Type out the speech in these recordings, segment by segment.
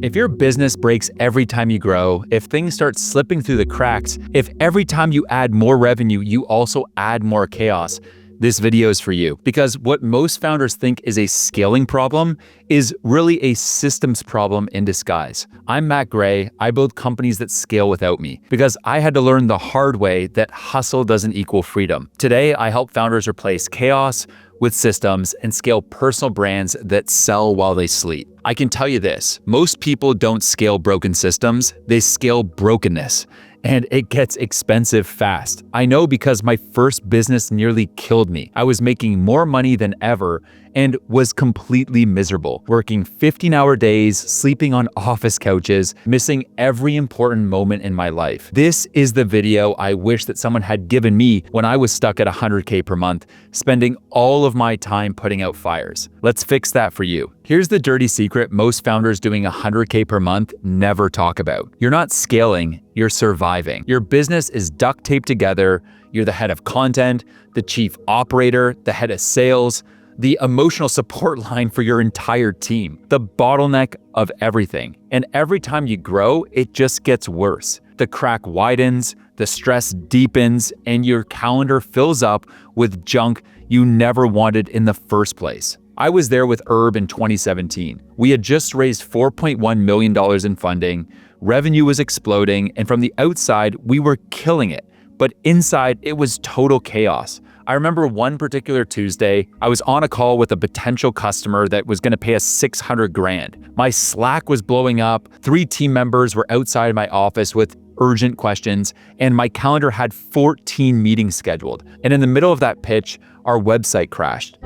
If your business breaks every time you grow, if things start slipping through the cracks, if every time you add more revenue, you also add more chaos, this video is for you. Because what most founders think is a scaling problem is really a systems problem in disguise. I'm Matt Gray. I build companies that scale without me because I had to learn the hard way that hustle doesn't equal freedom. Today, I help founders replace chaos with systems and scale personal brands that sell while they sleep. I can tell you this, most people don't scale broken systems, they scale brokenness. And it gets expensive fast. I know because my first business nearly killed me. I was making more money than ever and was completely miserable, working 15-hour days, sleeping on office couches, missing every important moment in my life. This is the video I wish that someone had given me when I was stuck at $100K per month, spending all of my time putting out fires. Let's fix that for you. Here's the dirty secret most founders doing $100K per month never talk about. You're not scaling, you're surviving. Your business is duct taped together. You're the head of content, the chief operator, the head of sales, the emotional support line for your entire team, the bottleneck of everything. And every time you grow, it just gets worse. The crack widens, the stress deepens, and your calendar fills up with junk you never wanted in the first place. I was there with Herb in 2017. We had just raised $4.1 million in funding, revenue was exploding, and from the outside, we were killing it. But inside, it was total chaos. I remember one particular Tuesday, I was on a call with a potential customer that was gonna pay us $600,000. My Slack was blowing up, 3 team members were outside my office with urgent questions, and my calendar had 14 meetings scheduled. And in the middle of that pitch, our website crashed.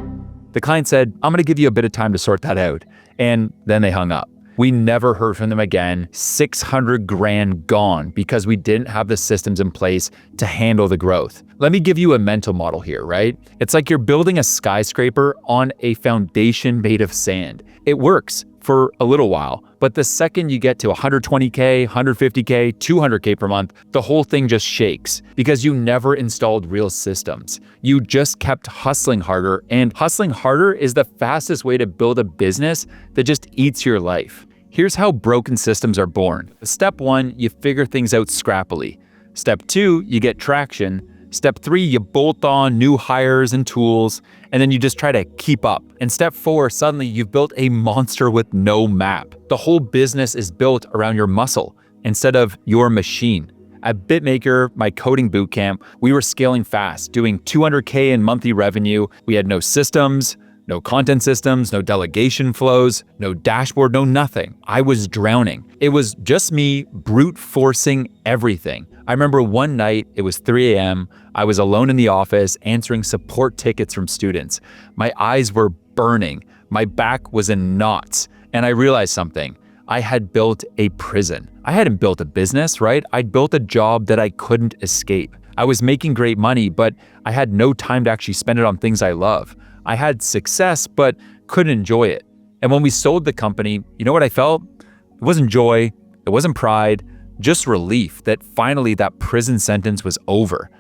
The client said, "I'm gonna give you a bit of time to sort that out." And then they hung up. We never heard from them again. $600,000 gone because we didn't have the systems in place to handle the growth. Let me give you a mental model here, right? It's like you're building a skyscraper on a foundation made of sand. It works for a little while, but the second you get to 120K, 150K, 200K per month, the whole thing just shakes because you never installed real systems. You just kept hustling harder, and hustling harder is the fastest way to build a business that just eats your life. Here's how broken systems are born. Step 1, you figure things out scrappily. Step 2, you get traction. Step 3, you bolt on new hires and tools, and then you just try to keep up. And step 4, suddenly you've built a monster with no map. The whole business is built around your muscle instead of your machine. At BitMaker, my coding bootcamp, we were scaling fast, doing 200K in monthly revenue. We had no systems, no content systems, no delegation flows, no dashboard, no nothing. I was drowning. It was just me brute forcing everything. I remember one night, it was 3 a.m., I was alone in the office answering support tickets from students. My eyes were burning, my back was in knots, and I realized something. I had built a prison. I hadn't built a business, right? I'd built a job that I couldn't escape. I was making great money, but I had no time to actually spend it on things I love. I had success, but couldn't enjoy it. And when we sold the company, you know what I felt? It wasn't joy, it wasn't pride, just relief that finally that prison sentence was over.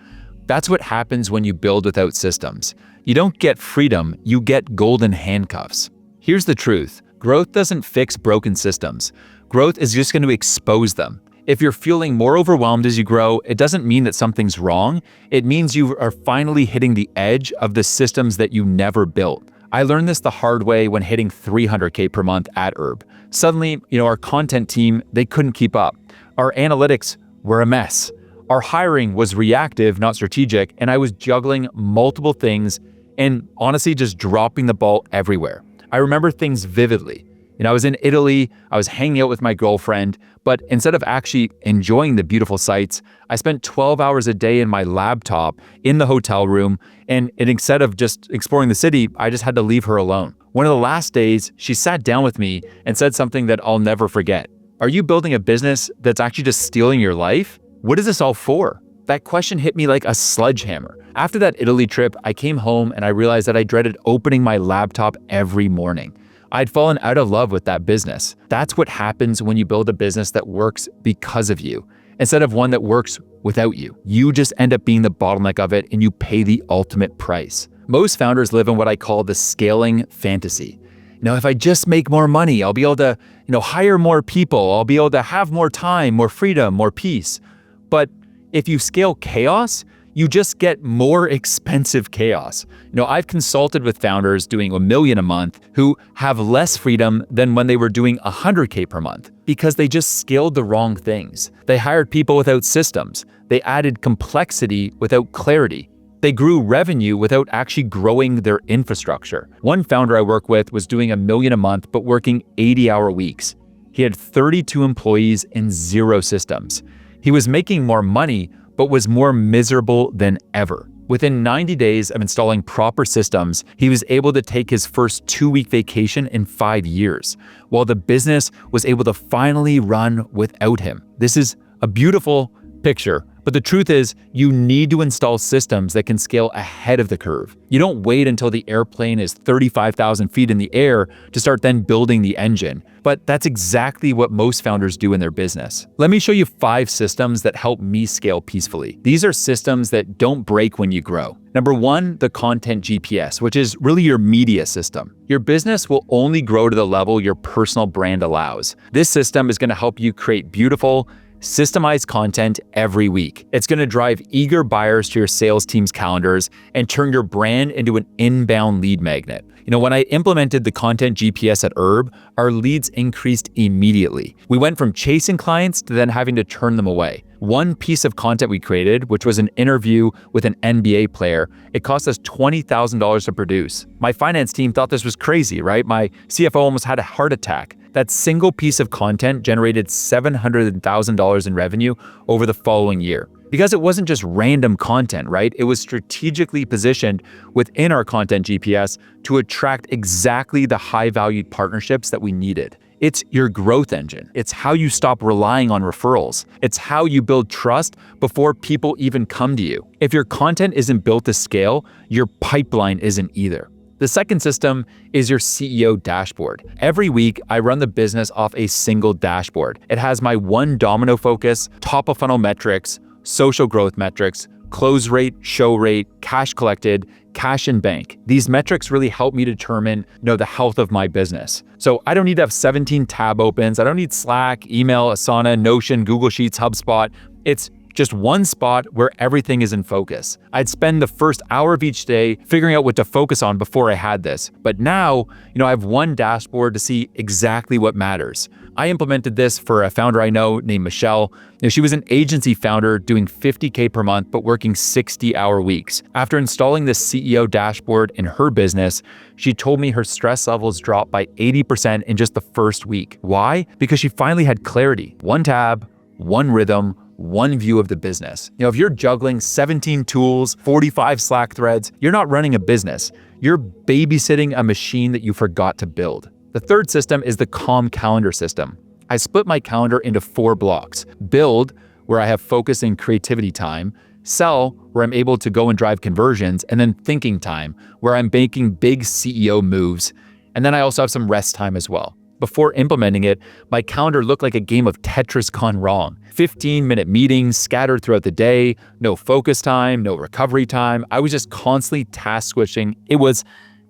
That's what happens when you build without systems. You don't get freedom, you get golden handcuffs. Here's the truth. Growth doesn't fix broken systems. Growth is just going to expose them. If you're feeling more overwhelmed as you grow, it doesn't mean that something's wrong. It means you are finally hitting the edge of the systems that you never built. I learned this the hard way when hitting 300K per month at Herb. Suddenly, our content team, they couldn't keep up. Our analytics were a mess. Our hiring was reactive, not strategic, and I was juggling multiple things and honestly just dropping the ball everywhere. I remember things vividly. I was in Italy, I was hanging out with my girlfriend, but instead of actually enjoying the beautiful sights, I spent 12 hours a day in my laptop in the hotel room, and instead of just exploring the city, I just had to leave her alone. One of the last days, she sat down with me and said something that I'll never forget. Are you building a business that's actually just stealing your life? What is this all for? That question hit me like a sledgehammer. After that Italy trip, I came home and I realized that I dreaded opening my laptop every morning. I'd fallen out of love with that business. That's what happens when you build a business that works because of you, instead of one that works without you. You just end up being the bottleneck of it and you pay the ultimate price. Most founders live in what I call the scaling fantasy. Now, if I just make more money, I'll be able to, hire more people. I'll be able to have more time, more freedom, more peace. But if you scale chaos, you just get more expensive chaos. I've consulted with founders doing $1 million a month who have less freedom than when they were doing $100K per month because they just scaled the wrong things. They hired people without systems. They added complexity without clarity. They grew revenue without actually growing their infrastructure. One founder I work with was doing $1 million a month, but working 80-hour weeks. He had 32 employees and 0 systems. He was making more money, but was more miserable than ever. Within 90 days of installing proper systems, he was able to take his first 2-week vacation in 5 years, while the business was able to finally run without him. This is a beautiful picture, but the truth is, you need to install systems that can scale ahead of the curve. You don't wait until the airplane is 35,000 feet in the air to start then building the engine. But that's exactly what most founders do in their business. Let me show you 5 systems that help me scale peacefully. These are systems that don't break when you grow. Number 1, the content GPS, which is really your media system. Your business will only grow to the level your personal brand allows. This system is going to help you create beautiful, systemized content every week. It's going to drive eager buyers to your sales team's calendars and turn your brand into an inbound lead magnet. When I implemented the content GPS at Herb, our leads increased immediately. We went from chasing clients to then having to turn them away. One piece of content we created, which was an interview with an NBA player, it cost us $20,000 to produce. My finance team thought this was crazy, right? My CFO almost had a heart attack. That single piece of content generated $700,000 in revenue over the following year. Because it wasn't just random content, right? It was strategically positioned within our content GPS to attract exactly the high-valued partnerships that we needed. It's your growth engine. It's how you stop relying on referrals. It's how you build trust before people even come to you. If your content isn't built to scale, your pipeline isn't either. The second system is your CEO dashboard. Every week, I run the business off a single dashboard. It has my one domino focus, top of funnel metrics, social growth metrics, close rate, show rate, cash collected, cash in bank. These metrics really help me determine, the health of my business. So I don't need to have 17 tab opens. I don't need Slack, email, Asana, Notion, Google Sheets, HubSpot. It's just one spot where everything is in focus. I'd spend the first hour of each day figuring out what to focus on before I had this. But now, I have one dashboard to see exactly what matters. I implemented this for a founder I know named Michelle. She was an agency founder doing $50K per month, but working 60-hour weeks. After installing this CEO dashboard in her business, she told me her stress levels dropped by 80% in just the first week. Why? Because she finally had clarity. One tab, one rhythm, one view of the business. If you're juggling 17 tools, 45 Slack threads, you're not running a business. You're babysitting a machine that you forgot to build. The third system is the Calm calendar system. I split my calendar into 4 blocks. Build, where I have focus and creativity time. Sell, where I'm able to go and drive conversions. And then thinking time, where I'm making big CEO moves. And then I also have some rest time as well. Before implementing it, my calendar looked like a game of Tetris gone wrong. 15-minute meetings scattered throughout the day, no focus time, no recovery time. I was just constantly task switching. It was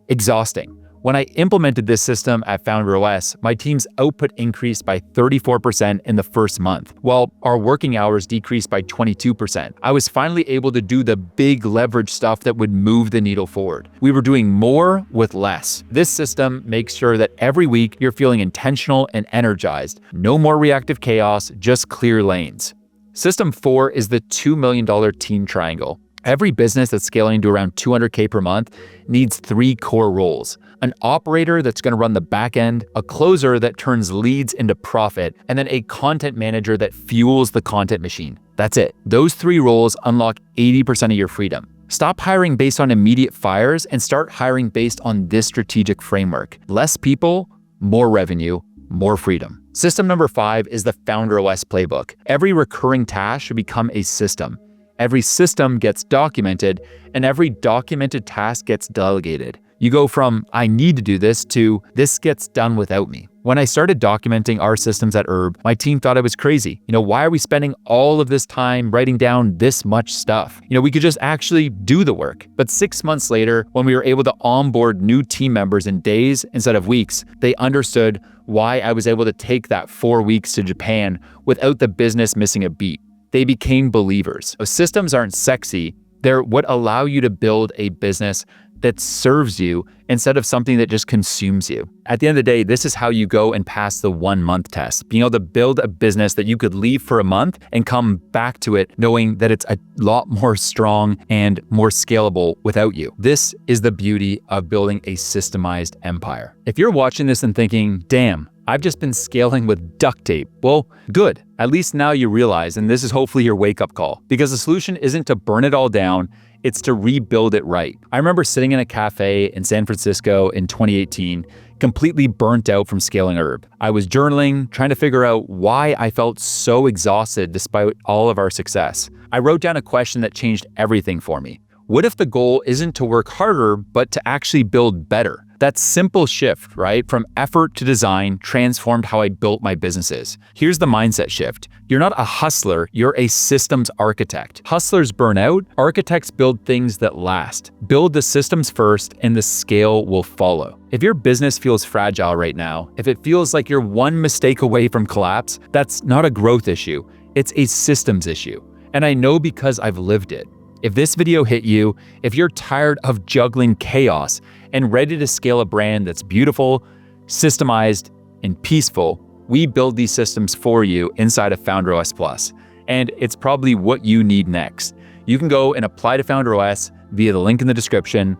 exhausting. When I implemented this system at FounderOS, my team's output increased by 34% in the first month, while our working hours decreased by 22%. I was finally able to do the big leverage stuff that would move the needle forward. We were doing more with less. This system makes sure that every week you're feeling intentional and energized. No more reactive chaos, just clear lanes. System 4 is the $2 million team triangle. Every business that's scaling to around $200K per month needs 3 core roles. An operator that's going to run the back end, a closer that turns leads into profit, and then a content manager that fuels the content machine. That's it. Those 3 roles unlock 80% of your freedom. Stop hiring based on immediate fires and start hiring based on this strategic framework. Less people, more revenue, more freedom. System number 5 is the FounderOS playbook. Every recurring task should become a system. Every system gets documented, and every documented task gets delegated. You go from, I need to do this, to this gets done without me. When I started documenting our systems at Herb, my team thought I was crazy. Why are we spending all of this time writing down this much stuff? We could just actually do the work. But 6 months later, when we were able to onboard new team members in days instead of weeks, they understood why I was able to take that 4 weeks to Japan without the business missing a beat. They became believers. So systems aren't sexy. They're what allow you to build a business that serves you instead of something that just consumes you. At the end of the day, this is how you go and pass the 1-month test. Being able to build a business that you could leave for a month and come back to it knowing that it's a lot more strong and more scalable without you. This is the beauty of building a systemized empire. If you're watching this and thinking, damn, I've just been scaling with duct tape. Well, good. At least now you realize, and this is hopefully your wake-up call, because the solution isn't to burn it all down, it's to rebuild it right. I remember sitting in a cafe in San Francisco in 2018, completely burnt out from scaling Herb. I was journaling, trying to figure out why I felt so exhausted despite all of our success. I wrote down a question that changed everything for me. What if the goal isn't to work harder, but to actually build better? That simple shift, right, from effort to design transformed how I built my businesses. Here's the mindset shift. You're not a hustler, you're a systems architect. Hustlers burn out, architects build things that last. Build the systems first and the scale will follow. If your business feels fragile right now, if it feels like you're one mistake away from collapse, that's not a growth issue, it's a systems issue. And I know because I've lived it. If this video hit you, if you're tired of juggling chaos and ready to scale a brand that's beautiful, systemized, and peaceful, we build these systems for you inside of FounderOS Plus. And it's probably what you need next. You can go and apply to FounderOS via the link in the description.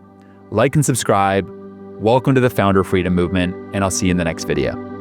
Like and subscribe. Welcome to the Founder Freedom Movement, and I'll see you in the next video.